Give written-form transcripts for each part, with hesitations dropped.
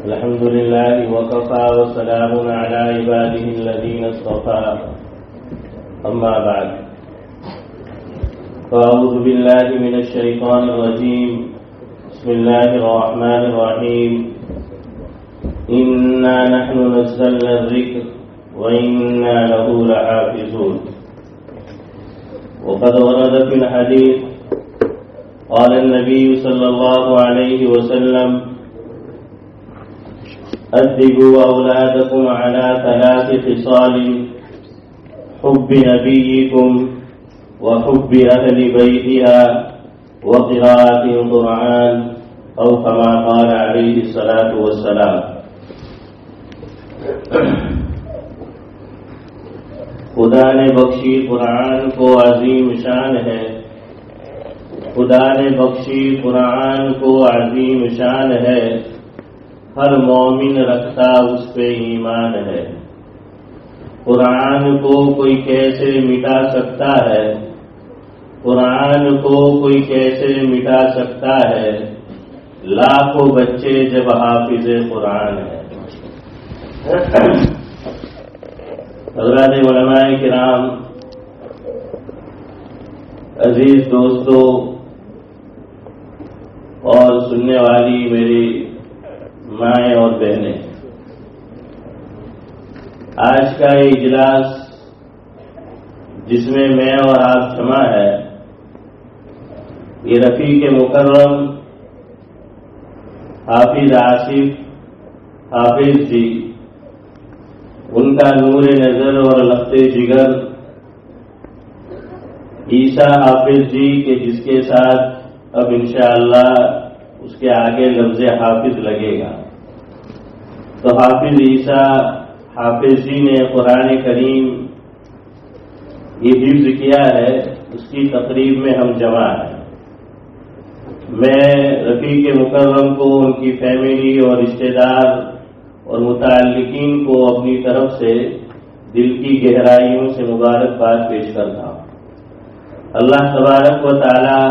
الحمد لله وكفى وسلام على عباده الذين اصطفى أما بعد فأعوذ بالله من الشيطان الرجيم بسم الله الرحمن الرحيم إنا نحن نزلنا الذكر وإنا له لحافظون وقد ورد في الحديث قال النبي صلى الله عليه وسلم أدبوا أولادكم على 3 خصال حب نبيكم وحب أهل بيتها وقراءة القرآن أو كما قال عليه الصلاة والسلام. خدا نے بخشی قرآن کو عظیم شان ہے، خدا نے بخشی قرآن کو عظیم شان ہے، ہر مومن رکھتا اس پہ ایمان ہے. قرآن کو کوئی کیسے مٹا سکتا ہے، قرآن کو کوئی کیسے مٹا سکتا ہے، لاکھوں بچے جب حافظ قرآن ہے. حضرات علماء کرام، عزیز دوستوں اور سننے والی میری مائیں اور بہنیں، آج کا یہ اجلاس جس میں میں اور آپ جمع ہے، یہ رفیق مکرم حافظ آصف حافظ جی، ان کا نور نظر اور لخت جگر عیسیٰ حافظ جی کے جس کے ساتھ اب انشاءاللہ اس کے آگے لفظ حافظ لگے گا، تو حافظ عیسیٰ حافظ جی نے قرآن کریم یہ حفظ کیا ہے، اس کی تقریب میں ہم جمع ہیں. میں رفیق مکرم کو، ان کی فیملی اور رشتہ دار اور متعلقین کو اپنی طرف سے دل کی گہرائیوں سے مبارکباد پیش کرتا ہوں. اللہ تبارک و تعالی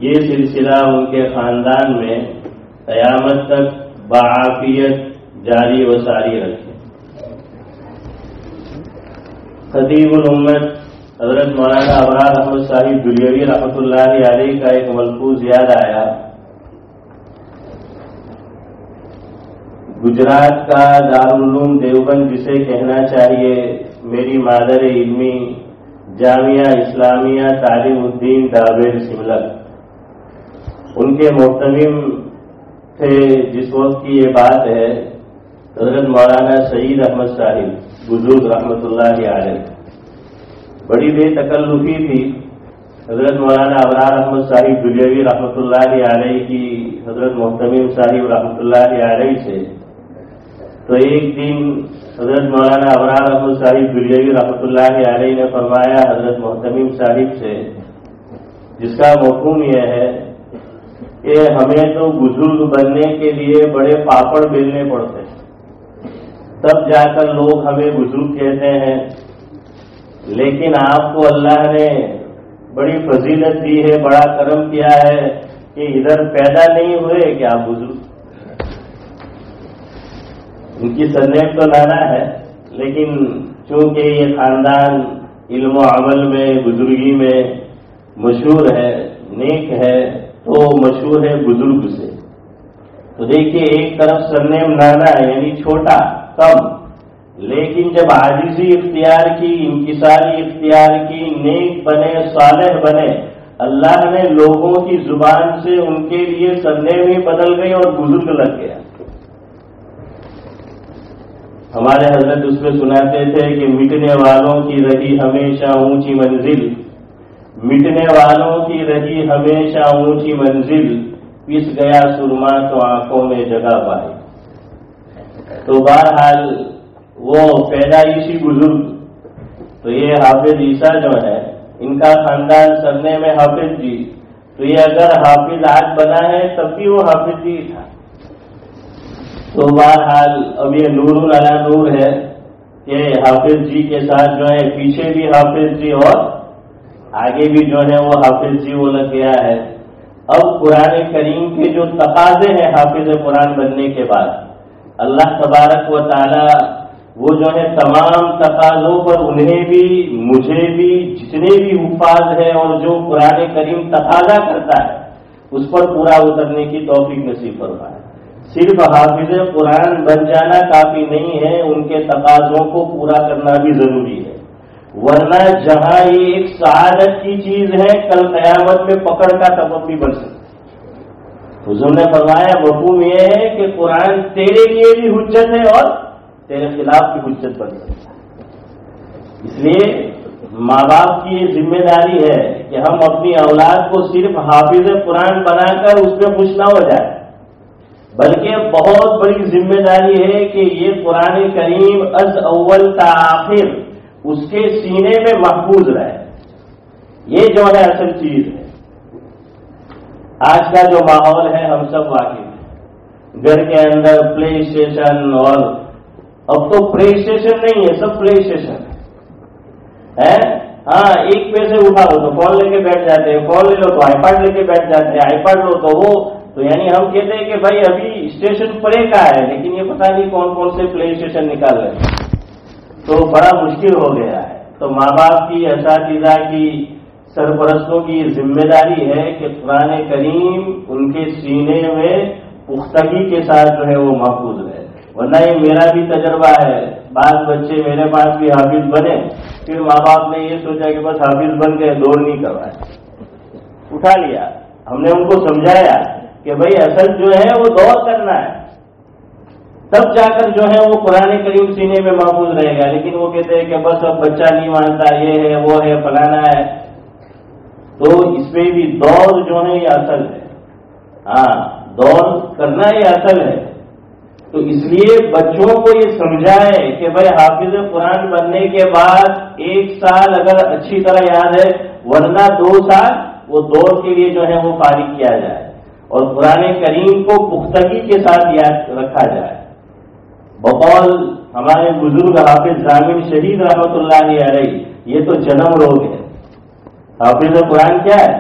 یہ سلسلہ ان کے خاندان میں قیامت تک بعافیت جاری و ساری رکھے. خطیب الامت حضرت مولانا ابرار احمد صاحب دلیوی رحمۃ اللہ علیہ کا ایک ملفوظ یاد آیا. گجرات کا دارالعلوم دیوبند جسے کہنا چاہیے میری مادر علمی جامعہ اسلامیہ تعلیم الدین ڈابیر سملک، ان کے محتمم تھے جس وقت کی یہ بات ہے حضرت مولانا سعید احمد صاحب بزرگ رحمۃ اللہ علیہ. بڑی بے تکلفی تھی حضرت مولانا ابرار احمد صاحب دلیوی رحمۃ اللہ علیہ کی حضرت محتمم صاحب رحمۃ اللہ علیہ سے. تو ایک دن حضرت مولانا ابرار احمد صاحب دلیوی رحمۃ اللہ علیہ نے فرمایا حضرت محتمم صاحب سے، جس کا مفہوم یہ ہے کہ ہمیں تو بزرگ بننے کے لیے بڑے پاپڑ بیلنے پڑتے ہیں، تب جا کر لوگ ہمیں بزرگ کہتے ہیں، لیکن آپ کو اللہ نے بڑی فضیلت دی ہے، بڑا کرم کیا ہے کہ ادھر پیدا نہیں ہوئے کہ آپ بزرگ. ان کی سرنیم تو نانا ہے، لیکن چونکہ یہ خاندان علم و عمل میں بزرگی میں مشہور ہے، نیک ہے، تو مشہور ہے بزرگ سے. تو دیکھیے ایک طرف سرنیم نانا ہے یعنی چھوٹا کم، لیکن جب عاجزی اختیار کی، انکساری اختیار کی، نیک بنے، صالح بنے، اللہ نے لوگوں کی زبان سے ان کے لیے سرنیم ہی بدل گئی اور بزرگ لگ گیا. ہمارے حضرت اس میں سناتے تھے کہ مٹنے والوں کی رہی ہمیشہ اونچی منزل، مٹنے والوں کی رہی ہمیشہ اونچی منزل، پس گیا سرما تو آنکھوں میں جگہ پائی. تو بہرحال وہ پیدائشی بزرگ، تو یہ حافظ عیسیٰ جو ہے ان کا خاندان سرنے میں حافظ جی، تو یہ اگر حافظ آج بنا ہے تب بھی وہ حافظ جی تھا. تو بہرحال اب یہ نور علی نور ہے کہ حافظ جی کے ساتھ جو ہے پیچھے بھی حافظ جی اور آگے بھی جو ہے وہ حافظ جی وہ لگ گیا ہے. اب قرآن کریم کے جو تقاضے ہیں حافظ قرآن بننے کے بعد، اللہ تبارک و تعالی وہ جو ہے تمام تقاضوں پر انہیں بھی مجھے بھی جتنے بھی حفاظ ہیں اور جو قرآن کریم تقاضا کرتا ہے اس پر پورا اترنے کی توفیق نصیب فرمائے۔ صرف حافظ قرآن بن جانا کافی نہیں ہے، ان کے تقاضوں کو پورا کرنا بھی ضروری ہے، ورنہ جہاں یہ ایک سعادت کی چیز ہے کل قیامت میں پکڑ کا سبب بھی بن سکتا ہے۔ حضور نے فرمایا مفہوم یہ ہے کہ قرآن تیرے لیے بھی حجت ہے اور تیرے خلاف بھی حجت بن سکتا ہے۔ اس لیے ماں باپ کی یہ ذمہ داری ہے کہ ہم اپنی اولاد کو صرف حافظ قرآن بنا کر اس میں خوش نہ ہو جائے، بلکہ بہت بڑی ذمہ داری ہے کہ یہ قرآن کریم از اول تا آخر اس کے سینے میں محفوظ رہے۔ یہ جو ہے اصل چیز ہے۔ آج کا جو ماحول ہے ہم سب واقف ہیں، گھر کے اندر پلے اسٹیشن، اور اب تو پلے اسٹیشن نہیں ہے، سب پلے اسٹیشن ہے۔ ہاں ایک پیسے اٹھاؤ تو فون لے کے بیٹھ جاتے ہیں، فون لے لو تو آئی پیڈ لے کے بیٹھ جاتے ہیں، آئی پیڈ لو تو وہ تو یعنی ہم کہتے ہیں کہ بھائی ابھی اسٹیشن پلے کا ہے، لیکن یہ پتہ نہیں کون کون سے پلے اسٹیشن نکال رہے ہیں، تو بڑا مشکل ہو گیا ہے۔ تو ماں باپ کی، اساتذہ کی، سرپرستوں کی ذمہ داری ہے کہ قرآن کریم ان کے سینے میں پختگی کے ساتھ جو ہے وہ محفوظ رہے، ورنہ یہ میرا بھی تجربہ ہے، بعض بچے میرے پاس بھی حافظ بنے، پھر ماں باپ نے یہ سوچا کہ بس حافظ بن گئے، دوڑ نہیں کروائے، اٹھا لیا۔ ہم نے ان کو سمجھایا کہ بھائی اصل جو ہے وہ دور کرنا ہے، تب جا کر جو ہے وہ قرآن کریم سینے میں محفوظ رہے گا، لیکن وہ کہتے ہیں کہ بس اب بچہ نہیں مانتا، یہ ہے وہ ہے فلانا ہے، تو اس پہ بھی دور جو ہے یہ اصل ہے۔ ہاں دور کرنا یہ اصل ہے، تو اس لیے بچوں کو یہ سمجھائے کہ بھائی حافظ قرآن بننے کے بعد 1 سال اگر اچھی طرح یاد ہے، ورنہ 2 سال وہ دور کے لیے جو ہے وہ فارغ کیا جائے اور قرآن کریم کو پختگی کے ساتھ یاد رکھا جائے۔ بقول ہمارے بزرگ حافظ ضامن شہید رحمۃ اللہ علیہ، یہ تو جنم روگ ہے۔ حافظ قرآن کیا ہے؟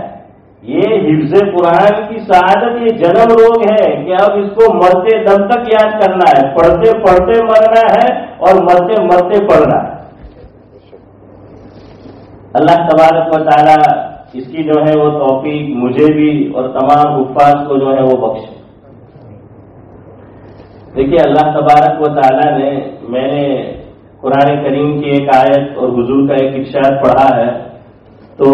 یہ حفظ قرآن کی سعادت یہ جنم روگ ہے کہ اب اس کو مرتے دم تک یاد کرنا ہے، پڑھتے پڑھتے مرنا ہے اور مرتے مرتے پڑھنا ہے۔ اللہ تبارک و تعالی اس کی جو ہے وہ توفیق مجھے بھی اور تمام حفاظ کو جو ہے وہ بخشے۔ دیکھیے اللہ تبارک و تعالی نے، میں نے قرآن کریم کی ایک آیت اور حضور کا ایک ارشاد پڑھا ہے، تو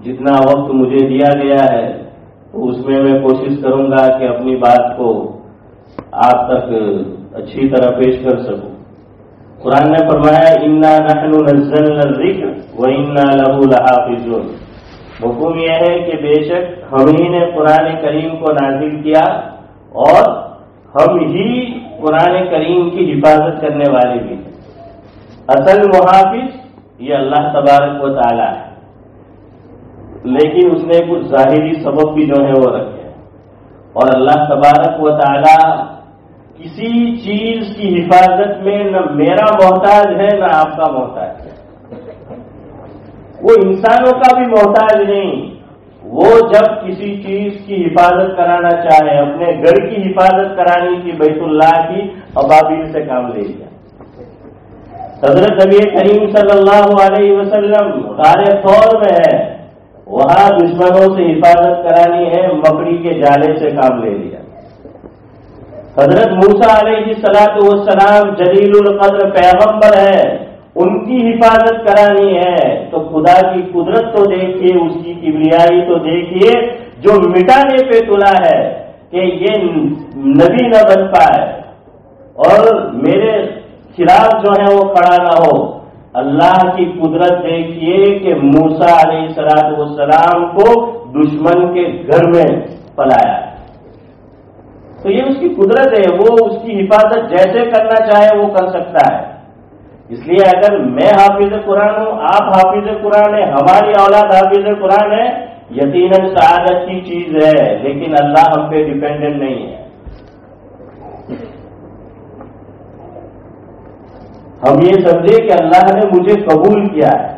جتنا وقت مجھے دیا گیا ہے تو اس میں کوشش کروں گا کہ اپنی بات کو آپ تک اچھی طرح پیش کر سکوں۔ قرآن نے فرمایا انا نحن نزلنا الذکر وانا لہ لحافظون۔ حکم یہ ہے کہ بے شک ہم ہی نے قرآن کریم کو نازل کیا اور ہم ہی قرآن کریم کی حفاظت کرنے والے بھی ہیں۔ اصل محافظ یہ اللہ تبارک و تعالی ہے، لیکن اس نے کچھ ظاہری سبب بھی جو ہے وہ رکھے، اور اللہ تبارک و تعالی کسی چیز کی حفاظت میں نہ میرا محتاج ہے نہ آپ کا محتاج ہے، وہ انسانوں کا بھی محتاج نہیں۔ وہ جب کسی چیز کی حفاظت کرانا چاہے، اپنے گھر کی حفاظت کرانی تھی بیت اللہ کی، ابابیل سے کام لے لیا۔ حضرت نبی کریم صلی اللہ علیہ وسلم غار ثور میں ہے، وہاں دشمنوں سے حفاظت کرانی ہے، مکڑی کے جالے سے کام لے لیا۔ حضرت موسیٰ علیہ السلام جلیل القدر پیغمبر ہے، ان کی حفاظت کرانی ہے تو خدا کی قدرت تو دیکھیے، اس کی کبریائی تو دیکھیے، جو مٹانے پہ تلا ہے کہ یہ نبی نہ بن پائے اور میرے خلاف جو ہے وہ کھڑا نہ ہو۔ اللہ کی قدرت دیکھیے کہ موسیٰ علیہ السلام کو دشمن کے گھر میں پلایا، تو یہ اس کی قدرت ہے، وہ اس کی حفاظت جیسے کرنا چاہے وہ کر سکتا ہے۔ اس لیے اگر میں حافظ قرآن ہوں، آپ حافظ قرآن ہیں، ہماری اولاد حافظ قرآن ہے، یقیناً سعادت کی چیز ہے، لیکن اللہ ہم پہ ڈیپینڈنٹ نہیں ہے۔ ہم یہ سمجھے کہ اللہ نے مجھے قبول کیا ہے،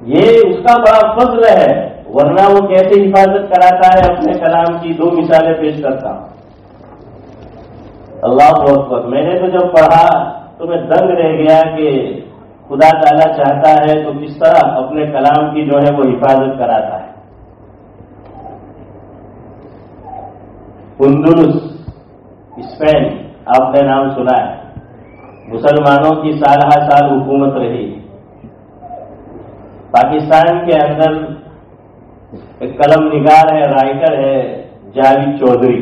یہ اس کا بڑا فضل ہے، ورنہ وہ کیسے حفاظت کراتا ہے اپنے کلام کی؟ 2 مثالیں پیش کرتا ہوں۔ اللہ اکبر، میں نے تو جب پڑھا تو میں دنگ رہ گیا کہ خدا تعالیٰ چاہتا ہے تو کس طرح اپنے کلام کی جو ہے وہ حفاظت کراتا ہے۔ اندلس، اسپین، آپ نے نام سنا ہے، مسلمانوں کی سال ہر سال حکومت رہی۔ پاکستان کے اندر ایک قلم نگار ہے، رائٹر ہے جاوید چودھری۔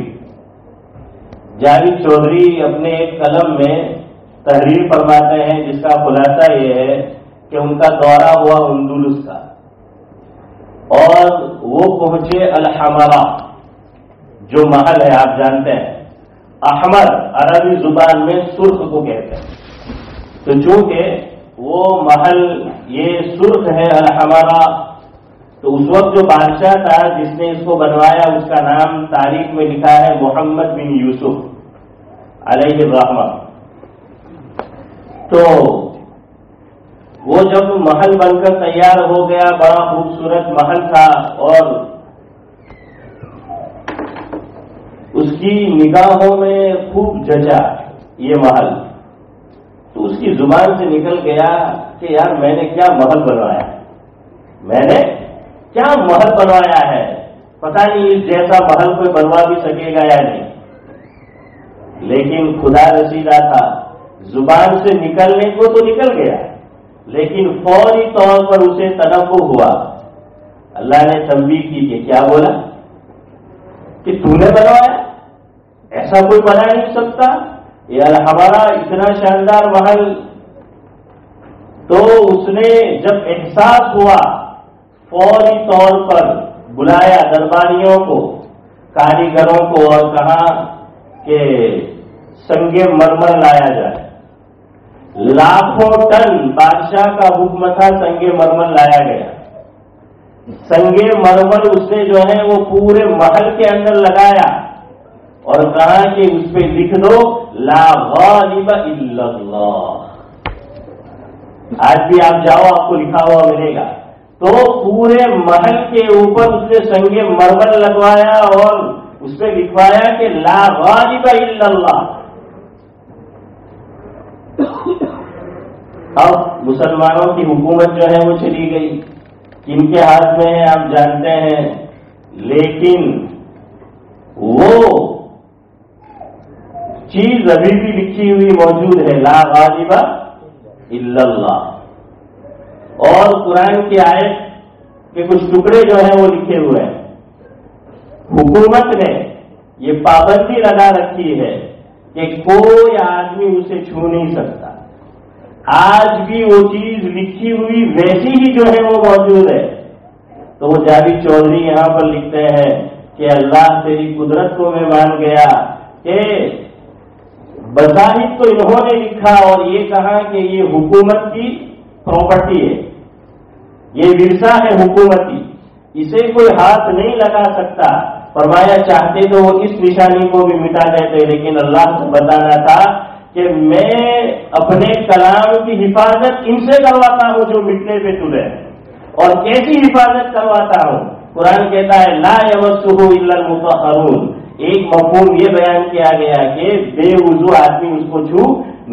جاوید چودھری اپنے ایک قلم میں تحریر فرماتے ہیں جس کا خلاصہ یہ ہے کہ ان کا دورہ ہوا اندلس کا، اور وہ پہنچے الحمرا، جو محل ہے آپ جانتے ہیں، احمر عربی زبان میں سرخ کو کہتے ہیں، تو چونکہ وہ محل یہ سرخ ہے الحمرا، تو اس وقت جو بادشاہ تھا جس نے اس کو بنوایا اس کا نام تاریخ میں لکھا ہے محمد بن یوسف علیہ الرحمہ۔ تو وہ جب محل بن کر تیار ہو گیا، بڑا خوبصورت محل تھا، اور اس کی نگاہوں میں خوب جچا یہ محل، تو اس کی زبان سے نکل گیا کہ یار میں نے کیا محل بنوایا، میں نے کیا محل بنوایا ہے، پتہ نہیں اس جیسا محل کوئی بنوا بھی سکے گا یا نہیں۔ لیکن خدا رسیدہ تھا، زبان سے نکلنے کو تو نکل گیا، لیکن فوری طور پر اسے تنبہ ہوا۔ اللہ نے تنبیہ کی کہ کیا بولا کہ تو نے بنوایا، ایسا کوئی بنا نہیں سکتا، یہ ہمارا اتنا شاندار محل۔ تو اس نے جب احساس ہوا فوری طور پر بلایا درباریوں کو، کاریگروں کو، اور کہا کہ سنگ مرمر لایا جائے۔ لاکھوں ٹن بادشاہ کا حکم تھا، سنگ مرمر لایا گیا۔ سنگ مرمر اس نے جو ہے وہ پورے محل کے اندر لگایا اور کہا کہ اس پہ لکھ دو لا غالب الا اللہ۔ آج بھی آپ جاؤ آپ کو لکھا ہوا ملے گا۔ تو پورے محل کے اوپر اس نے سنگ مرمر لگوایا اور اس پہ لکھوایا کہ لا غالب الا اللہ۔ اب مسلمانوں کی حکومت جو ہے وہ چلی گئی، کن کے ہاتھ میں ہے آپ جانتے ہیں، لیکن وہ چیز ابھی بھی لکھی ہوئی موجود ہے، لا غالب الا اللہ۔ اور قرآن کی آیت کے کچھ ٹکڑے جو ہیں وہ لکھے ہوئے ہیں۔ حکومت نے یہ پابندی لگا رکھی ہے کہ کوئی آدمی اسے چھو نہیں سکتا۔ آج بھی وہ چیز لکھی ہوئی ویسی ہی جو ہے وہ موجود ہے۔ تو وہ جاوید چودھری یہاں پر لکھتے ہیں کہ اللہ تیری قدرت کو میں مان گیا کہ بظاہر تو انہوں نے لکھا اور یہ کہا کہ یہ حکومت کی پراپرٹی ہے، یہ ورثہ ہے حکومتی، اسے کوئی ہاتھ نہیں لگا سکتا۔ فرمایا چاہتے تو وہ اس نشانی کو بھی مٹا دیتے، لیکن اللہ کو بتانا تھا کہ میں اپنے کلام کی حفاظت ان سے کرواتا ہوں جو مٹنے پہ تلے، اور کیسی حفاظت کرواتا ہوں۔ قرآن کہتا ہے لا یمسہ الا المطہرون۔ ایک مفہوم یہ بیان کیا گیا کہ بے وضو آدمی اس کو چھو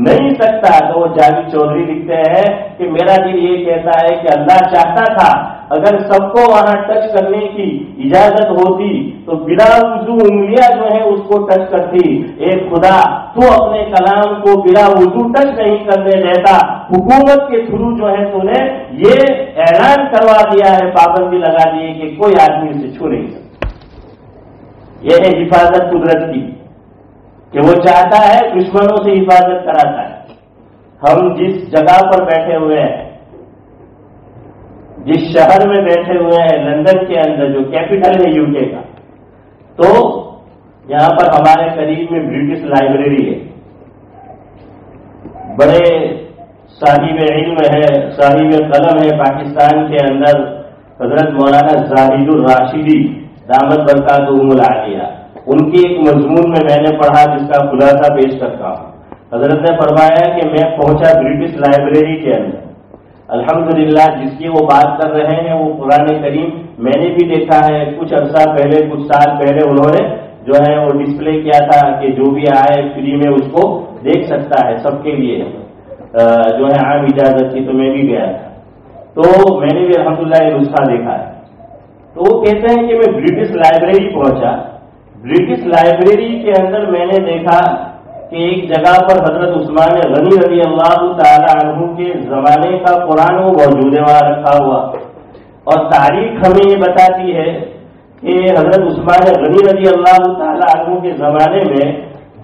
نہیں سکتا۔ تو وہ جاوید چودھری لکھتے ہیں کہ میرا دل یہ کہتا ہے کہ اللہ چاہتا تھا اگر سب کو وہاں ٹچ کرنے کی اجازت ہوتی تو بلا وضو انگلیاں جو ہیں اس کو ٹچ کرتی۔ اے خدا تو اپنے کلام کو بلا وضو ٹچ نہیں کرنے دیتا، حکومت کے تھرو جو ہے تو نے یہ اعلان کروا دیا ہے، پابندی لگا دی ہے کہ کوئی آدمی اسے چھو نہیں سکتا۔ یہ ہے حفاظت قدرت کی کہ وہ چاہتا ہے دشمنوں سے حفاظت کراتا ہے۔ ہم جس جگہ پر بیٹھے ہوئے ہیں، جس شہر میں بیٹھے ہوئے ہیں، لندن کے اندر جو کیپٹل ہے یو کے کا، تو یہاں پر ہمارے قریب میں برٹش لائبریری ہے، بڑے صاحب علم ہے، صاحب قلم ہے پاکستان کے اندر، حضرت مولانا زاہد الراشدی دامت برکاتہم العالیہ۔ ان کی ایک مضمون میں نے پڑھا جس کا خلاصہ پیش کرتا ہوں۔ حضرت نے فرمایا کہ میں پہنچا برٹش لائبریری کے اندر، الحمدللہ جس کی وہ بات کر رہے ہیں وہ قرآن کریم میں نے بھی دیکھا ہے، کچھ عرصہ پہلے، کچھ سال پہلے انہوں نے جو ہے وہ ڈسپلے کیا تھا کہ جو بھی آئے فری میں اس کو دیکھ سکتا ہے، سب کے لیے جو ہے عام اجازت تھی، تو میں بھی گیا تھا، تو میں نے بھی الحمدللہ یہ نسخہ دیکھا ہے۔ تو وہ کہتے ہیں کہ میں برٹش لائبریری پہنچا، برٹش لائبریری کے اندر میں نے دیکھا کہ ایک جگہ پر حضرت عثمان غنی رضی اللہ تعالی عنہ کے زمانے کا قرآن وہ موجود ہے وہاں رکھا ہوا، اور تاریخ ہمیں یہ بتاتی ہے کہ حضرت عثمان غنی رضی اللہ تعالی عنہ کے زمانے میں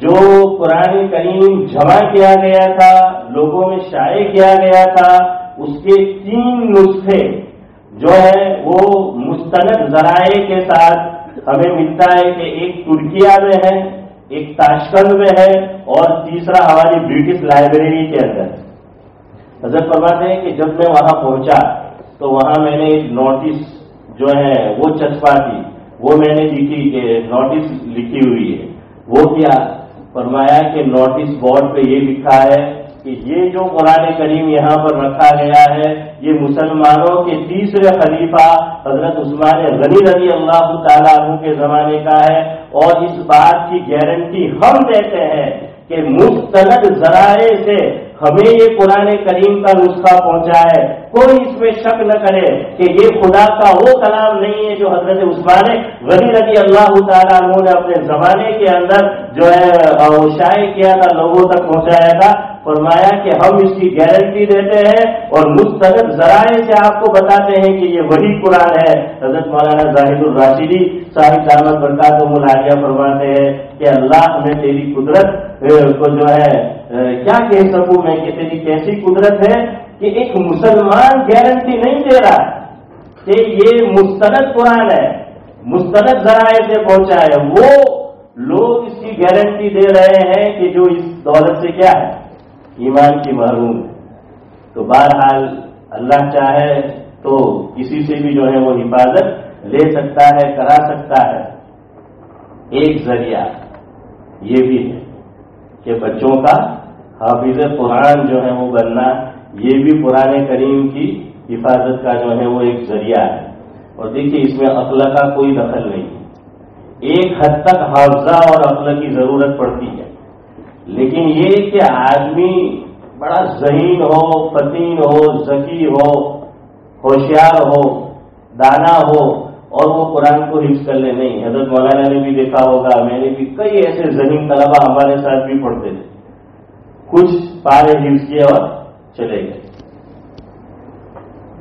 جو قرآن کریم جمع کیا گیا تھا، لوگوں میں شائع کیا گیا تھا، اس کے 3 نسخے جو ہے وہ مستند ذرائع کے ساتھ ہمیں ملتا ہے کہ ایک ترکیہ میں ہے، ایک تاشکند میں ہے، اور تیسرا ہماری برٹش لائبریری کے اندر۔ حضرت فرماتے ہیں کہ جب میں وہاں پہنچا تو وہاں میں نے ایک نوٹس جو ہے وہ چسپا تھی، وہ میں نے دیکھی کہ نوٹس لکھی ہوئی ہے، وہ کیا فرمایا کہ نوٹس بورڈ پہ یہ لکھا ہے کہ یہ جو قرآن کریم یہاں پر رکھا گیا ہے یہ مسلمانوں کے تیسرے خلیفہ حضرت عثمان غنی رضی اللہ تعالیٰ عنہ کے زمانے کا ہے، اور اس بات کی گارنٹی ہم دیتے ہیں کہ مستند ذرائع سے ہمیں یہ قرآن کریم کا نسخہ پہنچا ہے، کوئی اس میں شک نہ کرے کہ یہ خدا کا وہ کلام نہیں ہے جو حضرت عثمان غنی رضی اللہ تعالیٰ عنہ نے اپنے زمانے کے اندر جو ہے شائع کیا تھا، لوگوں تک پہنچایا تھا۔ فرمایا کہ ہم اس کی گارنٹی دیتے ہیں اور مستند ذرائع سے آپ کو بتاتے ہیں کہ یہ وہی قرآن ہے۔ حضرت مولانا زاہد الراشدی صاحب دامت برکاتہم العالیہ فرماتے ہیں کہ اللہ میں تیری قدرت کو جو ہے کیا کہہ سکوں میں کہ تیری کیسی قدرت ہے کہ ایک مسلمان گارنٹی نہیں دے رہا کہ یہ مستند قرآن ہے، مستند ذرائع سے پہنچا ہے، وہ لوگ اس کی گارنٹی دے رہے ہیں کہ جو اس دولت سے کیا ہے، ایمان کی محروم ہے۔ تو بہرحال اللہ چاہے تو کسی سے بھی جو ہے وہ حفاظت لے سکتا ہے، کرا سکتا ہے۔ ایک ذریعہ یہ بھی ہے کہ بچوں کا حافظ قرآن جو ہے وہ بننا، یہ بھی قرآن کریم کی حفاظت کا جو ہے وہ ایک ذریعہ ہے۔ اور دیکھیے اس میں عقل کا کوئی دخل نہیں ہے، ایک حد تک حافظہ اور عقل کی ضرورت پڑتی ہے، لیکن یہ کہ آدمی بڑا ذہین ہو، فطین ہو، ذکی ہو، ہوشیار ہو، دانا ہو اور وہ قرآن کو حفظ کر لے، نہیں۔ حضرت مولانا نے بھی دیکھا ہوگا، میں نے بھی کئی ایسے ذہین طلبہ ہمارے ساتھ بھی پڑھتے تھے، کچھ پارے حفظ کیے اور چلے گئے۔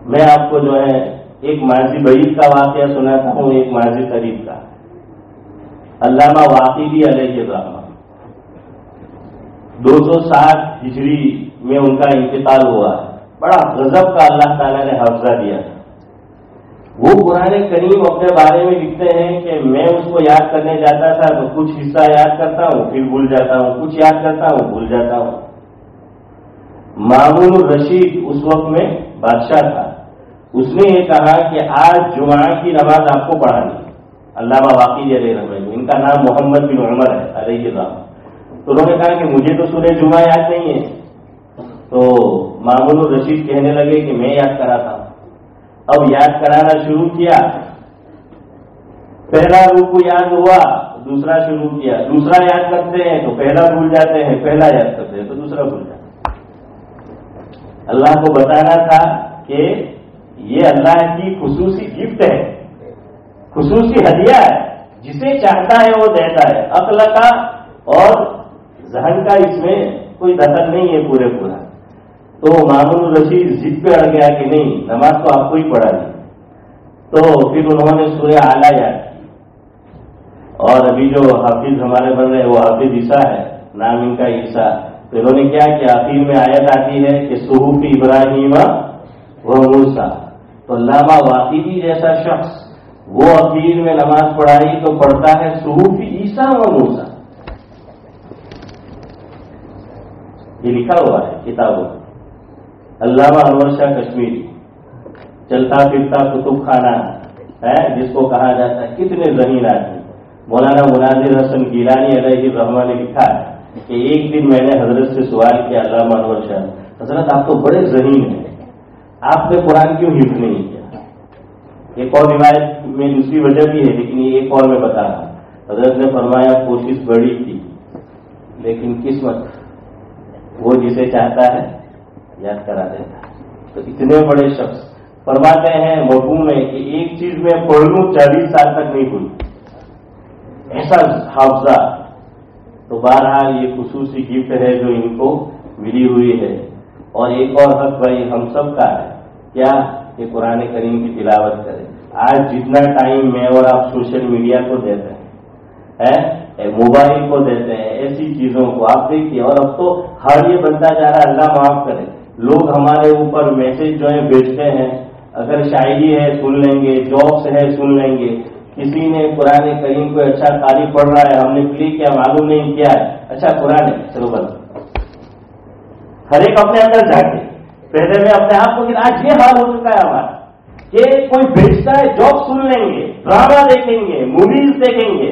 میں آپ کو جو ہے ایک ماضی بعید کا واقعہ سناتا ہوں، ایک ماضی قریب کا۔ علامہ واقعی علیہ الرحمہ 207 ہجری میں ان کا انتقال ہوا، بڑا غضب کا اللہ تعالیٰ نے حافظہ دیا تھا۔ وہ قرآن کریم اپنے بارے میں لکھتے ہیں کہ میں اس کو یاد کرنے جاتا تھا تو کچھ حصہ یاد کرتا ہوں پھر بھول جاتا ہوں، کچھ یاد کرتا ہوں بھول جاتا ہوں۔ مامون الرشید اس وقت میں بادشاہ تھا، اس نے یہ کہا کہ آج جمعہ کی نماز آپ کو پڑھانی۔ علامہ واقعی علیہ رحمہ، ان کا نام محمد بن عمر ہے علیہ السلام۔ تو انہوں نے کہا کہ مجھے تو سورہ جمعہ یاد نہیں ہے، تو مامون الرشید کہنے لگے کہ میں یاد کراتا ہوں۔ اب یاد کرانا شروع کیا، پہلا رکوع یاد ہوا، دوسرا شروع کیا، دوسرا یاد کرتے ہیں تو پہلا بھول جاتے ہیں، پہلا یاد کرتے ہیں تو دوسرا بھول جاتے ہیں۔ اللہ کو بتانا تھا کہ یہ اللہ کی خصوصی گفٹ ہے، خصوصی ہدیہ ہے، جسے چاہتا ہے وہ دیتا ہے۔ عقل کا اور ذہن کا اس میں کوئی دخل نہیں ہے پورا۔ تو مامون الرشید ضد پہ اڑ گیا کہ نہیں، نماز تو آپ کو ہی پڑھا دی۔ تو پھر انہوں نے سورہ اعلیٰ یاد کی، اور ابھی جو حافظ ہمارے بن رہے وہ حافظ عیسیٰ ہے، نام ان کا عیسیٰ۔ تو انہوں نے کیا کہ آخر میں آیت آتی ہے کہ صحف ابراہیم و موسیٰ۔ تو علامہ واقعی جیسا شخص وہ اخیر میں نماز پڑھائی تو پڑھتا ہے صحف عیسیٰ و موسیٰ، یہ لکھا ہوا ہے کتابوں۔ علامہ انور شاہ کشمیری چلتا پھرتا کتب خانہ ہے جس کو کہا جاتا ہے، کتنے ذہین آدمی۔ مولانا مناظر حسن گیلانی علیہ الرحمہ نے لکھا ہے کہ ایک دن میں نے حضرت سے سوال کیا، علامہ انور شاہ، حضرت آپ تو بڑے ذہین ہیں، آپ نے قرآن کیوں حفظ نہیں کیا؟ ایک اور روایت میں دوسری وجہ بھی ہے، لیکن یہ ایک اور میں بتا رہا ہوں۔ حضرت نے فرمایا کوشش بڑی کی لیکن قسمت وہ جسے چاہتا ہے یاد کرا دیتا ہے۔ تو اتنے بڑے شخص فرماتے ہیں مفہوم ہے کہ ایک چیز میں پڑھ لوں 40 سال تک نہیں بھول، ایسا حافظہ۔ تو بہرحال یہ خصوصی گفٹ ہے جو ان کو ملی ہوئی ہے۔ اور ایک اور حق بھائی ہم سب کا ہے، کیا کہ قرآن کریم کی تلاوت کریں۔ آج جتنا ٹائم میں اور آپ سوشل میڈیا کو دیتے ہیں، موبائل کو دیتے ہیں، ایسی چیزوں کو آپ دیکھیے، اور اب تو ہر یہ بنتا جا رہا ہے، اللہ معاف کرے، لوگ ہمارے اوپر میسج جو ہے بھیجتے ہیں، اگر شاعری ہے سن لیں گے، جوکس ہے سن لیں گے، کسی نے قرآن کریم کو اچھا قاری پڑھ رہا ہے، ہم نے پلی کیا معلوم نہیں کیا ہے، اچھا قرآن ہے چلو بس، ہر ایک اپنے اندر جھانکے۔ پہلے میں اپنے آپ کو، آج یہ حال ہو چکا ہے ہمارا کہ کوئی بیچتا ہے جوک سن لیں گے، ڈرامہ دیکھیں گے، موویز دیکھیں گے،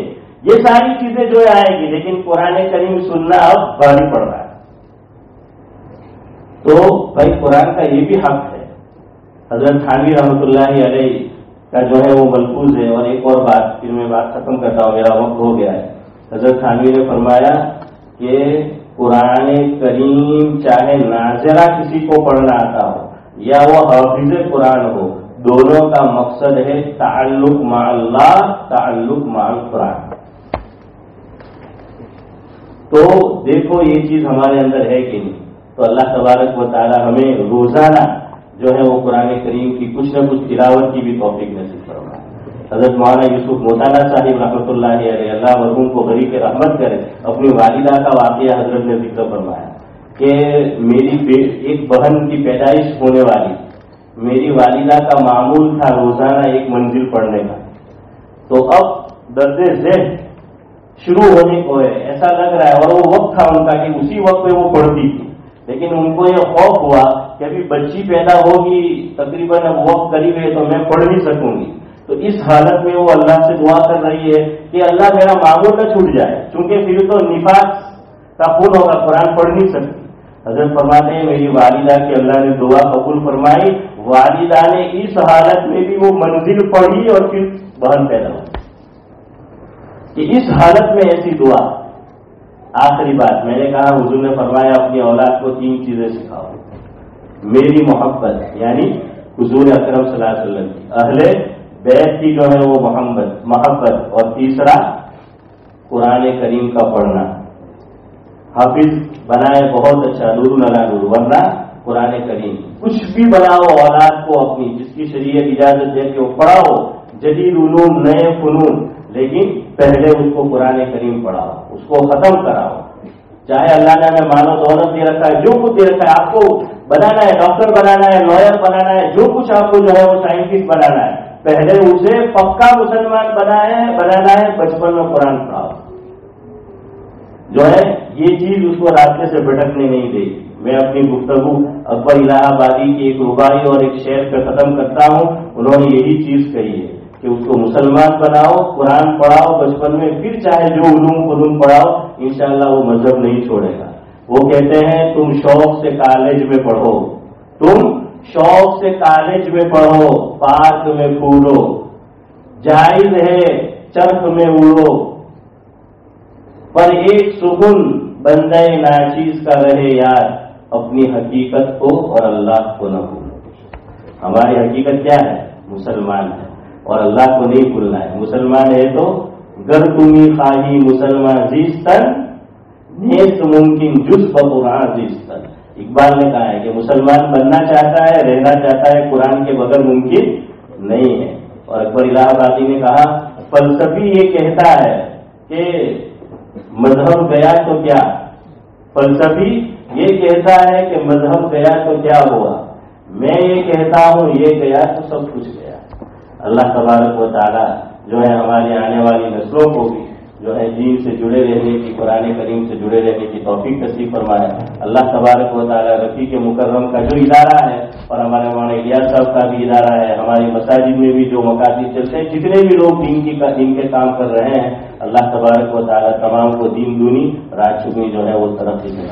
یہ ساری چیزیں جو آئے گی، لیکن قرآن کریم سننا اب بھاری پڑ رہا ہے۔ تو بھائی قرآن کا یہ بھی حق ہے۔ حضرت تھانوی رحمۃ اللہ علیہ کا جو ہے وہ ملفوظ ہے۔ اور ایک اور بات، پھر میں بات ختم کرتا ہوں، میرا وقت ہو گیا ہے۔ حضرت تھانوی نے فرمایا کہ قرآن کریم چاہے ناظرہ کسی کو پڑھنا آتا ہو یا وہ حافظ قرآن ہو، دونوں کا مقصد ہے تعلق مع اللہ، تعلق مع القرآن۔ تو دیکھو یہ چیز ہمارے اندر ہے کہ نہیں؟ تو اللہ تبارک و تعالی ہمیں روزانہ جو ہے وہ قرآن کریم کی کچھ نہ کچھ تلاوت کی بھی توفیق نصیب فرمائے۔ حضرت مولانا یوسف موتانا صاحب رحمۃ اللہ علیہ، اللہ مرحوم کو غریق رحمت کرے، اپنی والدہ کا واقعہ حضرت نے ذکر فرمایا کہ میری ایک بہن کی پیدائش ہونے والی، میری والدہ کا معمول تھا روزانہ ایک منزل پڑھنے کا، تو اب درد ذہن شروع ہونے کو ہے، ایسا لگ رہا ہے، اور وہ وقت تھا ان کا کہ اسی وقت پہ وہ پڑھتی تھی، لیکن ان کو یہ خوف ہوا کہ ابھی بچی پیدا ہوگی، تقریباً اب وقت قریب ہے تو میں پڑھ نہیں سکوں گی۔ تو اس حالت میں وہ اللہ سے دعا کر رہی ہے کہ اللہ میرا معمول نہ چھوٹ جائے، چونکہ پھر تو نفاس کا خون ہوگا، قرآن پڑھ نہیں سکتی۔ حضرت فرماتے ہیں میری والدہ کی اللہ نے دعا قبول فرمائی، والدہ نے اس حالت میں بھی وہ منزل پڑھی اور پھر بہن پیدا ہوئی۔ کہ اس حالت میں ایسی دعا۔ آخری بات میں نے کہا، حضور نے فرمایا اپنی اولاد کو 3 چیزیں سکھاؤ، میری محبت یعنی حضور اکرم صلی اللہ علیہ وسلم کی، اہل بیت کی جو ہے وہ محبت، اور تیسرا قرآن کریم کا پڑھنا۔ حافظ بنائے بہت اچھا، نور علی نور، ورنہ قرآن کریم کچھ بھی بناؤ اولاد کو اپنی، جس کی شریعت اجازت دے کہ وہ پڑھاؤ، جدید علوم، نئے فنون، لیکن پہلے اس کو قرآن کریم پڑھاؤ، اس کو ختم کراؤ۔ چاہے اللہ نے ہمیں مال و دولت دے رکھا ہے، جو کچھ دے رکھا ہے، آپ کو بنانا ہے، ڈاکٹر بنانا ہے، لائر بنانا ہے، جو کچھ آپ کو جو ہے وہ سائنٹسٹ بنانا ہے، پہلے اسے پکا مسلمان بنانا ہے، بچپن میں قرآن پڑھاؤ۔ جو ہے یہ چیز اس کو راستے سے بھٹکنے نہیں دے گی۔ میں اپنی گفتگو اکبر الہ آبادی کی ایک رباعی اور ایک شعر پہ ختم کرتا ہوں۔ انہوں نے یہی چیز کہی ہے کہ اس کو مسلمان بناؤ، قرآن پڑھاؤ بچپن میں، پھر چاہے جو علوم فنون پڑھاؤ، انشاءاللہ وہ مذہب نہیں چھوڑے گا۔ وہ کہتے ہیں تم شوق سے کالج میں پڑھو، تم شوق سے کالج میں پڑھو، پارک میں پھولو، جائز ہے چرخ میں اڑو، پر ایک سکون بندے ناچیز کا رہے یاد، اپنی حقیقت کو اور اللہ کو نہ بھولو۔ ہماری حقیقت کیا ہے؟ مسلمان ہے، اور اللہ کو نہیں بھولنا ہے۔ مسلمان ہے تو گر تمہیں خواہی مسلمان زیستن، نیست ممکن جز بقرآن زیستن۔ اقبال نے کہا ہے کہ مسلمان بننا چاہتا ہے، رہنا چاہتا ہے، قرآن کے بغیر ممکن نہیں ہے۔ اور اکبر الہ آبادی نے کہا فلسفی یہ کہتا ہے کہ مذہب گیا تو کیا، فلسفی یہ کہتا ہے کہ مذہب گیا تو کیا ہوا، میں یہ کہتا ہوں یہ گیا تو سب کچھ گیا۔ اللہ تبارک و تعالی جو ہے ہماری آنے والی نسلوں کو بھی جو ہے دین سے جڑے رہنے کی، قرآن کریم سے جڑے رہنے کی توفیق نصیب فرمائے۔ اللہ تبارک و تعالی رفیق مکرم کا جو ادارہ ہے، اور ہمارے مولانا الیاس صاحب کا بھی ادارہ ہے، ہماری مساجد میں بھی جو مقاصد چلتے ہیں، جتنے بھی لوگ دین کے کام کر رہے ہیں، اللہ تبارک و تعالی تمام کو دین دونی رات چگنی جو ہے وہ ترقی سے